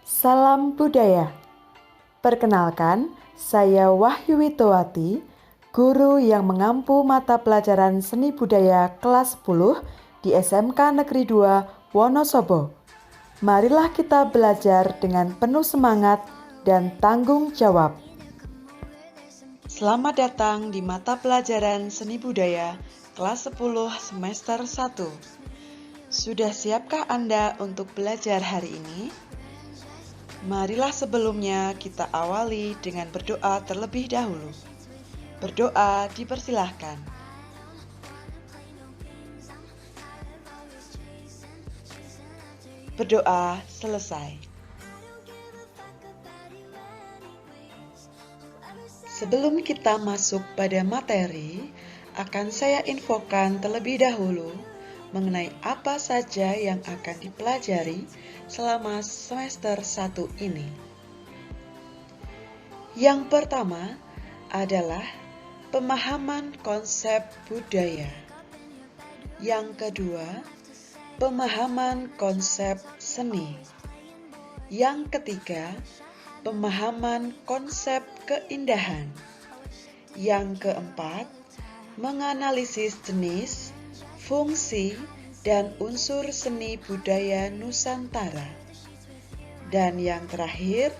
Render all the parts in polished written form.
Salam budaya. Perkenalkan, saya Wahyu Witowati, guru yang mengampu mata pelajaran seni budaya kelas 10 di SMK Negeri 2 Wonosobo. Marilah kita belajar dengan penuh semangat dan tanggung jawab. Selamat datang di mata pelajaran seni budaya kelas 10 semester 1. Sudah siapkah Anda untuk belajar hari ini? Marilah sebelumnya kita awali dengan berdoa terlebih dahulu. Berdoa dipersilahkan. Berdoa selesai. Sebelum kita masuk pada materi, akan saya infokan terlebih dahulu mengenai apa saja yang akan dipelajari selama semester 1 ini. Yang pertama adalah pemahaman konsep budaya. Yang kedua, pemahaman konsep seni. Yang ketiga, pemahaman konsep keindahan. Yang keempat, menganalisis jenis, fungsi, dan unsur seni budaya Nusantara. Dan yang terakhir,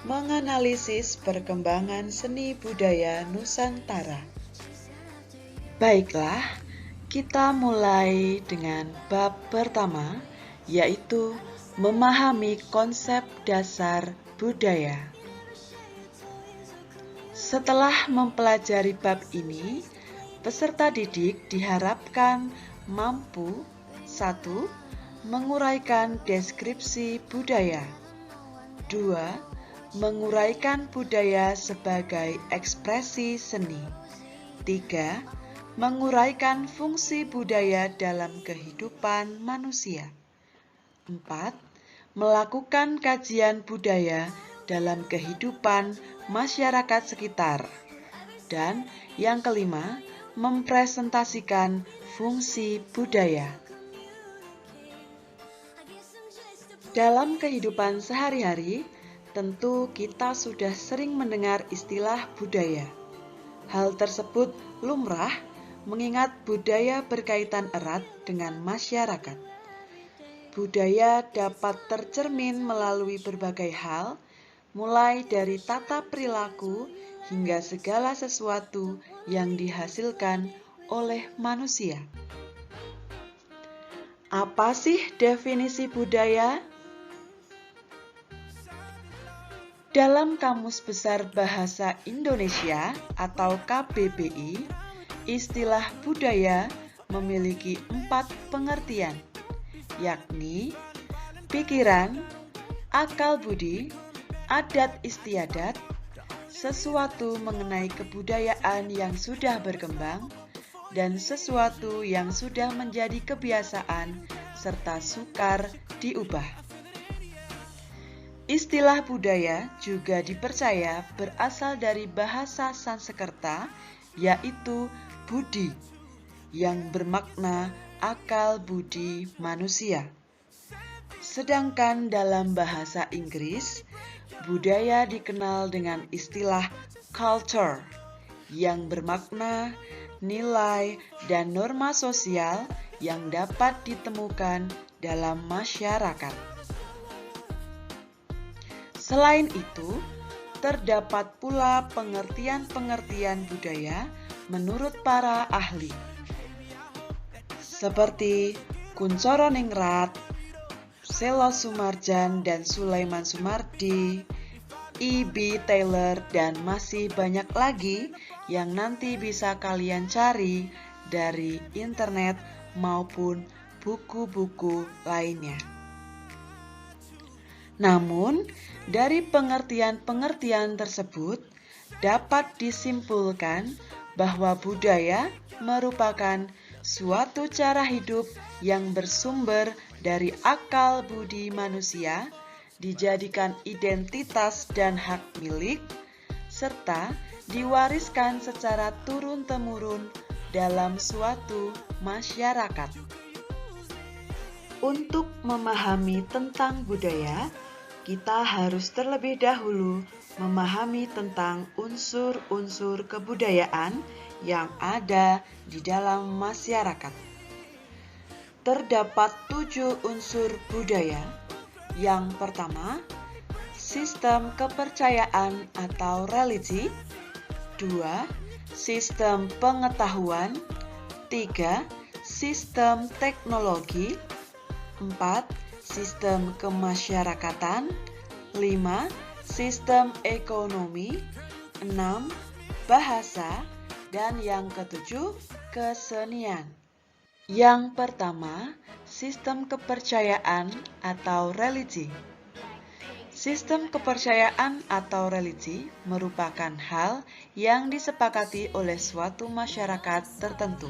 menganalisis perkembangan seni budaya Nusantara. Baiklah, kita mulai dengan bab pertama, yaitu memahami konsep dasar budaya. Setelah mempelajari bab ini, peserta didik diharapkan mampu 1. Menguraikan deskripsi budaya. 2. Menguraikan budaya sebagai ekspresi seni. 3. Menguraikan fungsi budaya dalam kehidupan manusia. 4. Melakukan kajian budaya dalam kehidupan masyarakat sekitar. Dan yang kelima, mempresentasikan fungsi budaya. Dalam kehidupan sehari-hari, tentu kita sudah sering mendengar istilah budaya. Hal tersebut lumrah mengingat budaya berkaitan erat dengan masyarakat. Budaya dapat tercermin melalui berbagai hal, mulai dari tata perilaku hingga segala sesuatu yang dihasilkan oleh manusia. Apa sih definisi budaya? Dalam Kamus Besar Bahasa Indonesia atau KBBI, istilah budaya memiliki 4 pengertian, yakni pikiran, akal budi, adat istiadat, sesuatu mengenai kebudayaan yang sudah berkembang, dan sesuatu yang sudah menjadi kebiasaan serta sukar diubah. Istilah budaya juga dipercaya berasal dari bahasa Sanskerta, yaitu budi, yang bermakna akal budi manusia. Sedangkan dalam bahasa Inggris, budaya dikenal dengan istilah culture, yang bermakna nilai dan norma sosial yang dapat ditemukan dalam masyarakat. Selain itu, terdapat pula pengertian-pengertian budaya menurut para ahli, seperti Kuncoro Ningrat, Selo Sumarjan dan Sulaiman Sumardi, E.B. Taylor, dan masih banyak lagi yang nanti bisa kalian cari dari internet maupun buku-buku lainnya. Namun, dari pengertian-pengertian tersebut dapat disimpulkan bahwa budaya merupakan suatu cara hidup yang bersumber dari akal budi manusia, dijadikan identitas dan hak milik, serta diwariskan secara turun-temurun dalam suatu masyarakat. Untuk memahami tentang budaya, kita harus terlebih dahulu memahami tentang unsur-unsur kebudayaan yang ada di dalam masyarakat. Terdapat 7 unsur budaya. Yang pertama, sistem kepercayaan atau religi. 2. Sistem pengetahuan. 3. Sistem teknologi. 4. Sistem kemasyarakatan. 5. Sistem ekonomi. 6. Bahasa. Dan yang ketujuh, kesenian. Yang pertama, sistem kepercayaan atau religi. Sistem kepercayaan atau religi merupakan hal yang disepakati oleh suatu masyarakat tertentu.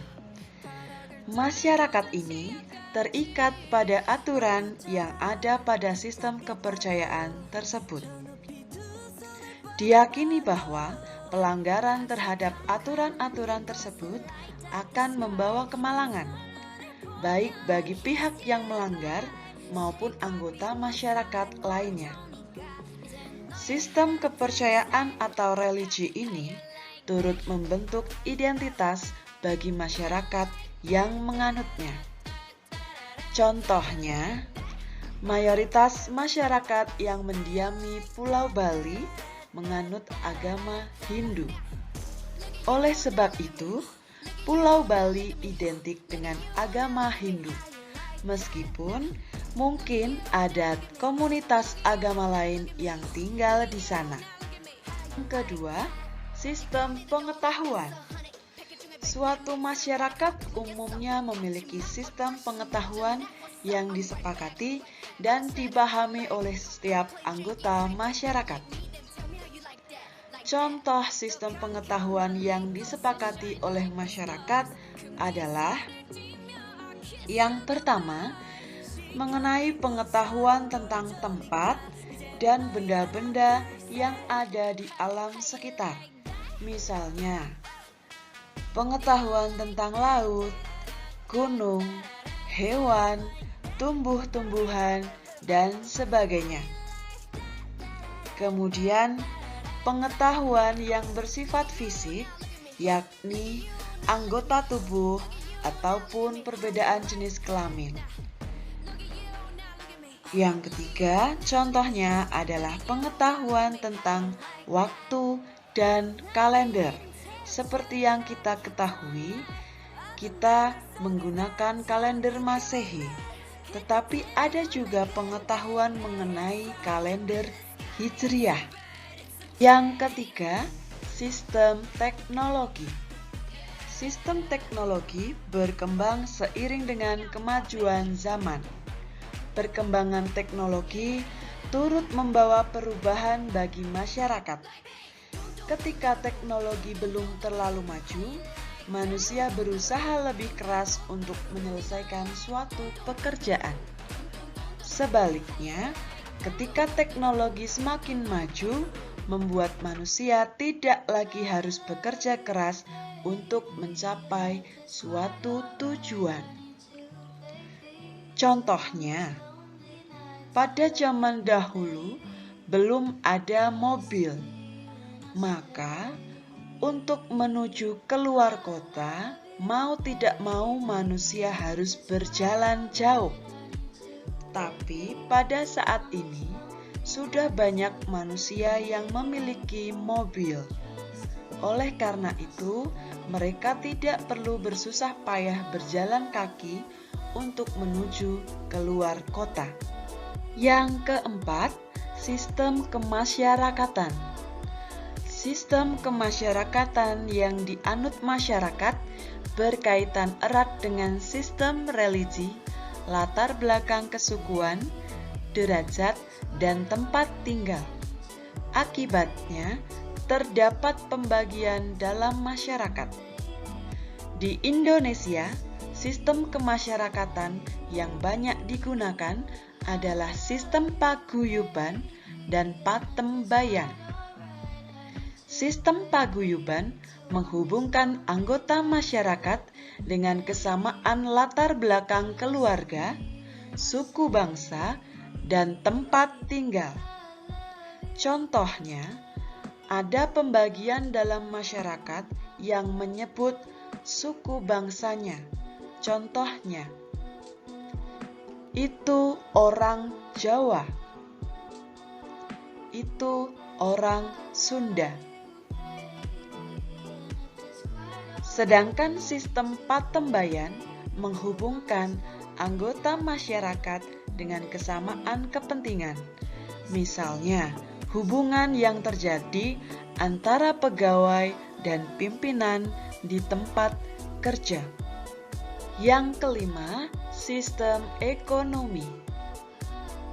Masyarakat ini terikat pada aturan yang ada pada sistem kepercayaan tersebut. Diyakini bahwa pelanggaran terhadap aturan-aturan tersebut akan membawa kemalangan, baik bagi pihak yang melanggar maupun anggota masyarakat lainnya. Sistem kepercayaan atau religi ini turut membentuk identitas bagi masyarakat yang menganutnya. Contohnya, mayoritas masyarakat yang mendiami Pulau Bali menganut agama Hindu. Oleh sebab itu, Pulau Bali identik dengan agama Hindu, meskipun mungkin ada komunitas agama lain yang tinggal di sana. Yang kedua, sistem pengetahuan. Suatu masyarakat umumnya memiliki sistem pengetahuan yang disepakati dan dipahami oleh setiap anggota masyarakat. Contoh sistem pengetahuan yang disepakati oleh masyarakat adalah: yang pertama, mengenai pengetahuan tentang tempat dan benda-benda yang ada di alam sekitar. Misalnya, pengetahuan tentang laut, gunung, hewan, tumbuh-tumbuhan, dan sebagainya. Kemudian, pengetahuan yang bersifat fisik, yakni anggota tubuh ataupun perbedaan jenis kelamin. Yang ketiga, contohnya adalah pengetahuan tentang waktu dan kalender. Seperti yang kita ketahui, kita menggunakan kalender Masehi, tetapi ada juga pengetahuan mengenai kalender Hijriah. Yang ketiga, sistem teknologi. Sistem teknologi berkembang seiring dengan kemajuan zaman. Perkembangan teknologi turut membawa perubahan bagi masyarakat. Ketika teknologi belum terlalu maju, manusia berusaha lebih keras untuk menyelesaikan suatu pekerjaan. Sebaliknya, ketika teknologi semakin maju, membuat manusia tidak lagi harus bekerja keras untuk mencapai suatu tujuan. Contohnya, pada zaman dahulu belum ada mobil, maka untuk menuju keluar kota, mau tidak mau manusia harus berjalan jauh. Tapi pada saat ini, sudah banyak manusia yang memiliki mobil. Oleh karena itu, mereka tidak perlu bersusah payah berjalan kaki untuk menuju keluar kota. Yang keempat, sistem kemasyarakatan. Sistem kemasyarakatan yang dianut masyarakat berkaitan erat dengan sistem religi, latar belakang kesukuan, derajat, dan tempat tinggal. Akibatnya, terdapat pembagian dalam masyarakat. Di Indonesia, sistem kemasyarakatan yang banyak digunakan adalah sistem paguyuban dan patembayan. Sistem paguyuban menghubungkan anggota masyarakat dengan kesamaan latar belakang keluarga, suku bangsa, dan tempat tinggal. Contohnya, ada pembagian dalam masyarakat yang menyebut suku bangsanya. Contohnya, itu orang Jawa, itu orang Sunda. Sedangkan sistem patembayan menghubungkan anggota masyarakat dengan kesamaan kepentingan. Misalnya, hubungan yang terjadi antara pegawai dan pimpinan di tempat kerja. Yang kelima, sistem ekonomi.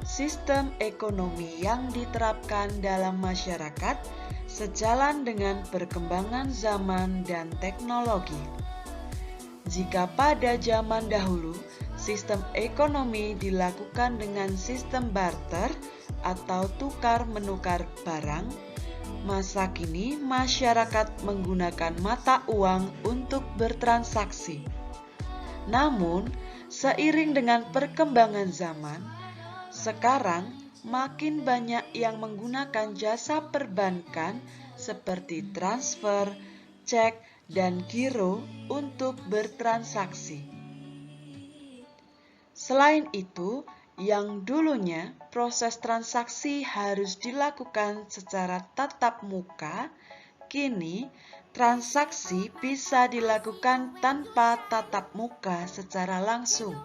Sistem ekonomi yang diterapkan dalam masyarakat sejalan dengan perkembangan zaman dan teknologi. Jika pada zaman dahulu sistem ekonomi dilakukan dengan sistem barter atau tukar-menukar barang, masa kini masyarakat menggunakan mata uang untuk bertransaksi. Namun, seiring dengan perkembangan zaman, sekarang makin banyak yang menggunakan jasa perbankan seperti transfer, cek, dan giro untuk bertransaksi. Selain itu, yang dulunya proses transaksi harus dilakukan secara tatap muka, kini transaksi bisa dilakukan tanpa tatap muka secara langsung,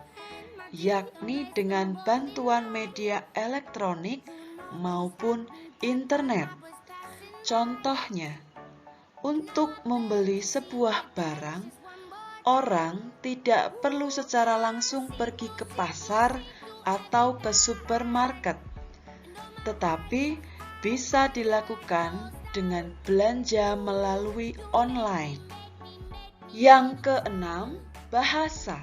yakni dengan bantuan media elektronik maupun internet. Contohnya, untuk membeli sebuah barang, orang tidak perlu secara langsung pergi ke pasar atau ke supermarket, tetapi bisa dilakukan dengan belanja melalui online. Yang keenam, bahasa.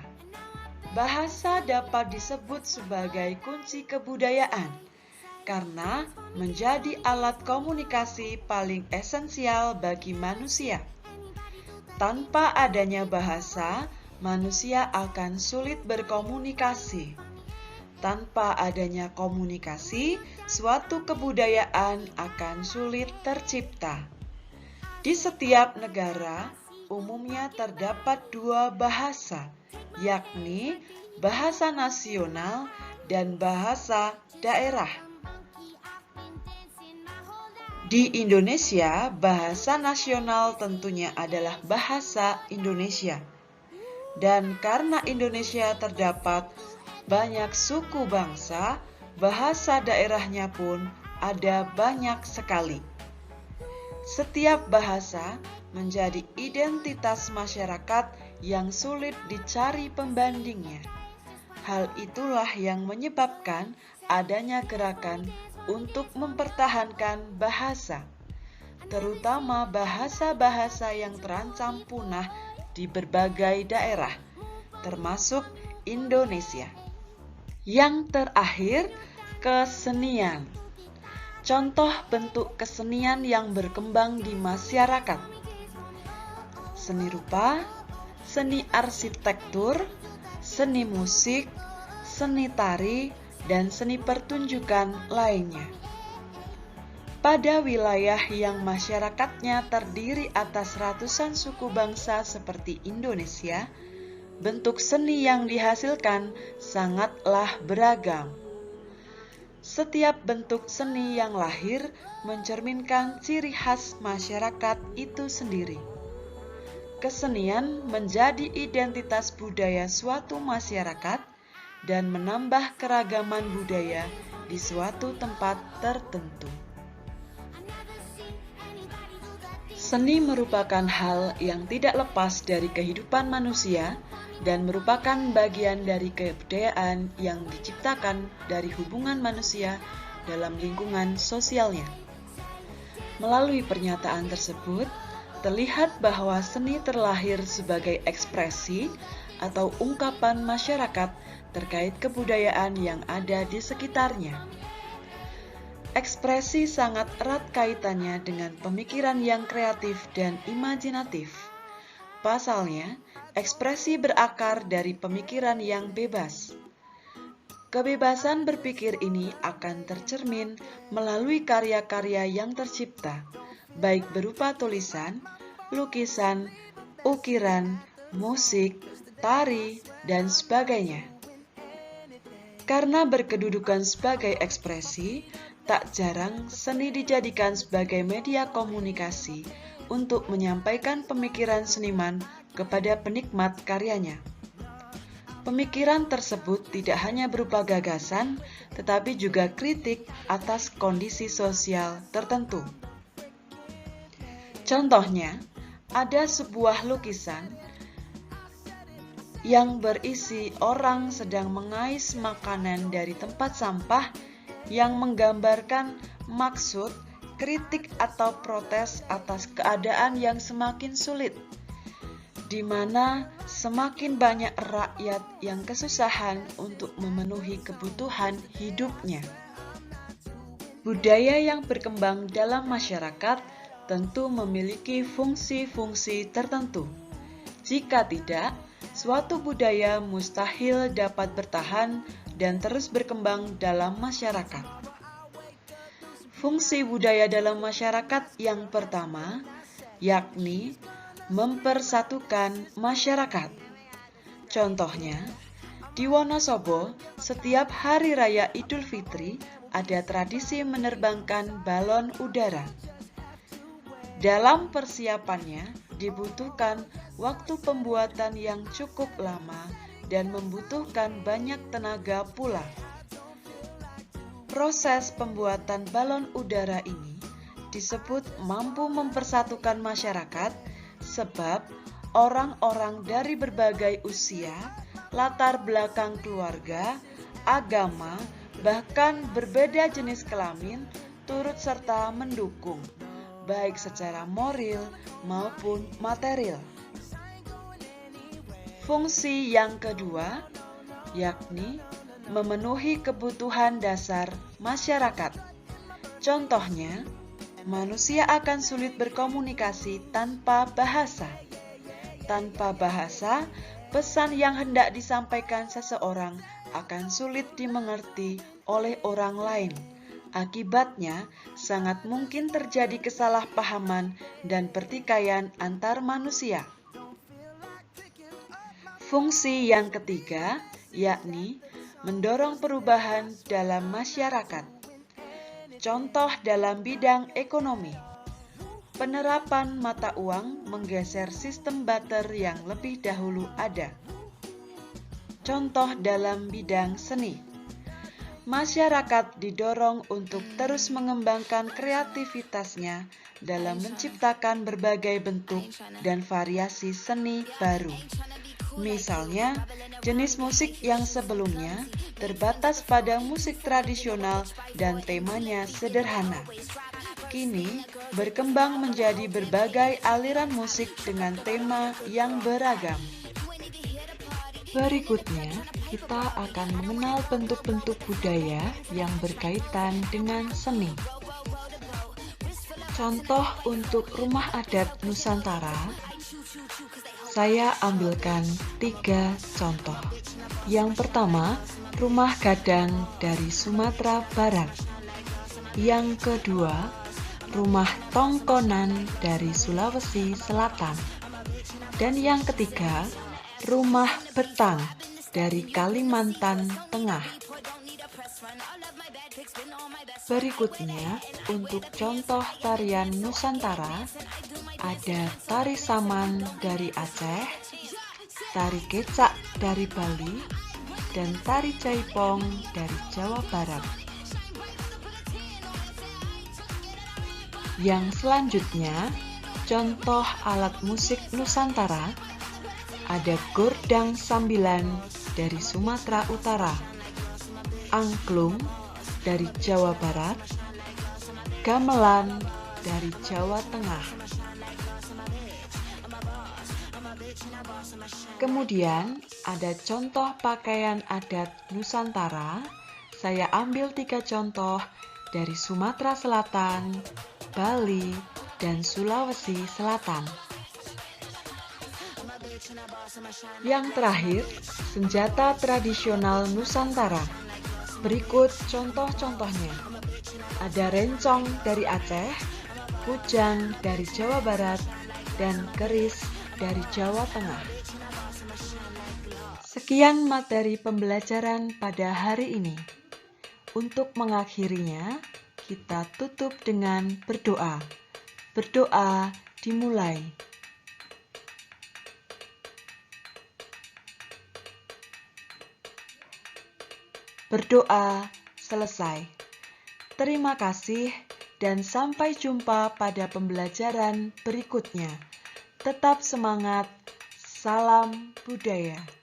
Bahasa dapat disebut sebagai kunci kebudayaan karena menjadi alat komunikasi paling esensial bagi manusia. Tanpa adanya bahasa, manusia akan sulit berkomunikasi. Tanpa adanya komunikasi, suatu kebudayaan akan sulit tercipta. Di setiap negara, umumnya terdapat dua bahasa, yakni bahasa nasional dan bahasa daerah. Di Indonesia, bahasa nasional tentunya adalah bahasa Indonesia. Dan karena Indonesia terdapat banyak suku bangsa, bahasa daerahnya pun ada banyak sekali. Setiap bahasa menjadi identitas masyarakat yang sulit dicari pembandingnya. Hal itulah yang menyebabkan adanya gerakan untuk mempertahankan bahasa, terutama bahasa-bahasa yang terancam punah di berbagai daerah, termasuk Indonesia. Yang terakhir, kesenian. Contoh bentuk kesenian yang berkembang di masyarakat: seni rupa, seni arsitektur, seni musik, seni tari, dan seni pertunjukan lainnya. Pada wilayah yang masyarakatnya terdiri atas ratusan suku bangsa seperti Indonesia, bentuk seni yang dihasilkan sangatlah beragam. Setiap bentuk seni yang lahir mencerminkan ciri khas masyarakat itu sendiri. Kesenian menjadi identitas budaya suatu masyarakat dan menambah keragaman budaya di suatu tempat tertentu. Seni merupakan hal yang tidak lepas dari kehidupan manusia dan merupakan bagian dari kebudayaan yang diciptakan dari hubungan manusia dalam lingkungan sosialnya. Melalui pernyataan tersebut, terlihat bahwa seni terlahir sebagai ekspresi atau ungkapan masyarakat terkait kebudayaan yang ada di sekitarnya. Ekspresi sangat erat kaitannya dengan pemikiran yang kreatif dan imajinatif. Pasalnya, ekspresi berakar dari pemikiran yang bebas. Kebebasan berpikir ini akan tercermin melalui karya-karya yang tercipta, baik berupa tulisan, lukisan, ukiran, musik, tari, dan sebagainya. Karena berkedudukan sebagai ekspresi, tak jarang seni dijadikan sebagai media komunikasi untuk menyampaikan pemikiran seniman kepada penikmat karyanya. Pemikiran tersebut tidak hanya berupa gagasan, tetapi juga kritik atas kondisi sosial tertentu. Contohnya, ada sebuah lukisan yang berisi orang sedang mengais makanan dari tempat sampah yang menggambarkan maksud, kritik atau protes atas keadaan yang semakin sulit, di mana semakin banyak rakyat yang kesusahan untuk memenuhi kebutuhan hidupnya. Budaya yang berkembang dalam masyarakat tentu memiliki fungsi-fungsi tertentu. Jika tidak, suatu budaya mustahil dapat bertahan dan terus berkembang dalam masyarakat. Fungsi budaya dalam masyarakat yang pertama, yakni mempersatukan masyarakat. Contohnya, di Wonosobo, setiap hari raya Idul Fitri ada tradisi menerbangkan balon udara. Dalam persiapannya dibutuhkan waktu pembuatan yang cukup lama dan membutuhkan banyak tenaga pula. Proses pembuatan balon udara ini disebut mampu mempersatukan masyarakat sebab orang-orang dari berbagai usia, latar belakang keluarga, agama, bahkan berbeda jenis kelamin turut serta mendukung, baik secara moral maupun material. Fungsi yang kedua, yakni memenuhi kebutuhan dasar masyarakat. Contohnya, manusia akan sulit berkomunikasi tanpa bahasa. Tanpa bahasa, pesan yang hendak disampaikan seseorang akan sulit dimengerti oleh orang lain. Akibatnya, sangat mungkin terjadi kesalahpahaman dan pertikaian antar manusia. Fungsi yang ketiga, yakni mendorong perubahan dalam masyarakat. Contoh dalam bidang ekonomi, penerapan mata uang menggeser sistem barter yang lebih dahulu ada. Contoh dalam bidang seni, masyarakat didorong untuk terus mengembangkan kreativitasnya dalam menciptakan berbagai bentuk dan variasi seni baru. Misalnya, jenis musik yang sebelumnya terbatas pada musik tradisional dan temanya sederhana, kini berkembang menjadi berbagai aliran musik dengan tema yang beragam. Berikutnya, kita akan mengenal bentuk-bentuk budaya yang berkaitan dengan seni. Contoh untuk rumah adat Nusantara, saya ambilkan 3 contoh. Yang pertama, rumah gadang dari Sumatera Barat. Yang kedua, rumah tongkonan dari Sulawesi Selatan. Dan yang ketiga, rumah betang dari Kalimantan Tengah. Berikutnya, untuk contoh tarian Nusantara, ada tari saman dari Aceh, tari kecak dari Bali, dan tari jaipong dari Jawa Barat. Yang selanjutnya, contoh alat musik Nusantara, ada gordang sambilan dari Sumatera Utara, angklung dari Jawa Barat, gamelan dari Jawa Tengah. Kemudian ada contoh pakaian adat Nusantara. Saya ambil 3 contoh dari Sumatera Selatan, Bali, dan Sulawesi Selatan. Yang terakhir, senjata tradisional Nusantara. Berikut contoh-contohnya. Ada rencong dari Aceh, kujang dari Jawa Barat, dan keris dari Jawa Tengah. Sekian materi pembelajaran pada hari ini. Untuk mengakhirinya, kita tutup dengan berdoa. Berdoa dimulai. Berdoa selesai. Terima kasih dan sampai jumpa pada pembelajaran berikutnya. Tetap semangat. Salam budaya.